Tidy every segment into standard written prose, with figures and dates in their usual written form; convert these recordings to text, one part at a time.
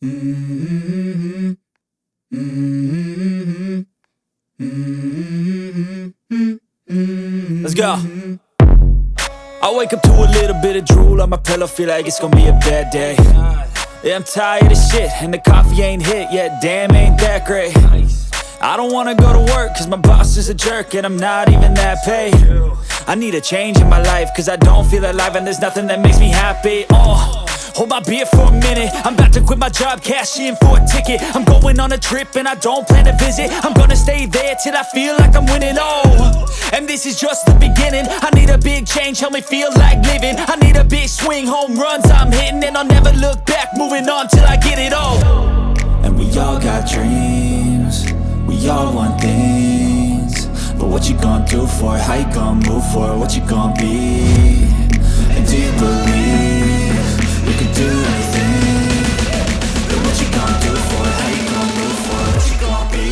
Let's go. I wake up to a little bit of drool on my pillow, feel like it's gonna be a bad day. Yeah, I'm tired of shit, and the coffee ain't hit yet, damn, ain't that great. I don't wanna go to work, cause my boss is a jerk, and I'm not even that paid. I need a change in my life, cause I don't feel alive, and there's nothing that makes me happy. Hold my beer for a minute, I'm about to quit my job, cash in for a ticket. I'm going on a trip and I don't plan to visit. I'm gonna stay there till I feel like I'm winning, and this is just the beginning. I need a big change, help me feel like living. I need a big swing, home runs I'm hitting, and I'll never look back, moving on till I get it all. And we all got dreams, we all want things, but what you gonna do for it? How you gonna move for it? What you gonna be? And do you believe you can do anything? But what you gonna do for it? How you gonna move for it? What you gonna be?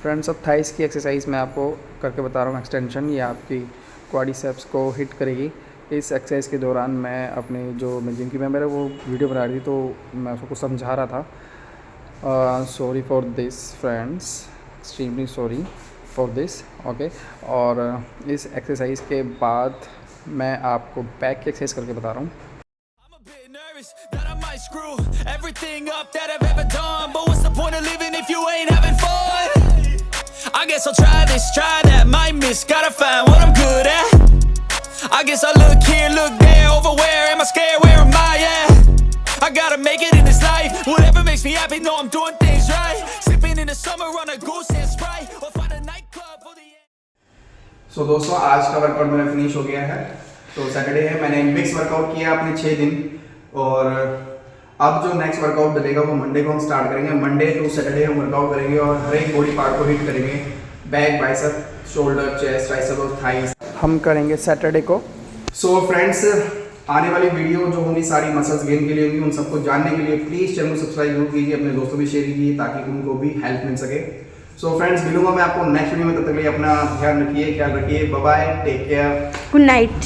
Friends, अब thighs की exercise मैं आपको करके बता रहा हूँ। Extension, ये आपकी क्वाड्रिसेप्स को हिट करेगी। इस एक्सरसाइज के दौरान मैं अपने जो मैं जिम की मेंबर है वो वीडियो बना रही थी, तो मैं उसको कुछ समझा रहा था। Sorry for this friends, extremely sorry for this, okay. और इस एक्सरसाइज के बाद मैं आपको बैक की एक्सरसाइज करके बता रहा हूँ। That I might screw everything up that I've ever done, but what's the point of living if you ain't having fun? I guess I'll try this, try that, might miss, gotta find what I'm good at. I guess I look here, look there, over where am I scared, where am I at? I gotta make it in this life, whatever makes me happy, know I'm doing things right. Sipping in the summer on a goose and Sprite, or find a nightclub for the end. सो दोस्तों, आज का workout मेरा finish हो गया है। तो Saturday है, मैंने मिक्स वर्कआउट किया अपने 6 दिन, और अब जो नेक्स्ट वर्कआउट डलेगा वो मंडे को हम स्टार्ट करेंगे। मंडे टू सैटरडे हम वर्कआउट करेंगे और हर एक बॉडी पार्ट को हिट करेंगे। Back, bicep, shoulder, chest, tricep और थाइस हम करेंगे सैटरडे को। सो फ्रेंड्स, आने वाली वीडियो जो होंगी सारी मसल्स गेन के लिए होंगी। उन सबको जानने के लिए प्लीज़ चैनल को सब्सक्राइब जरूर कीजिए, अपने दोस्तों भी शेयर कीजिए ताकि उनको भी हेल्प मिल सके। सो फ्रेंड्स, मिलूंगा मैं आपको नेक्स्ट वीडियो में, तब तक के लिए अपना ध्यान रखिए, ख्याल रखिए, bye bye, take care, good night.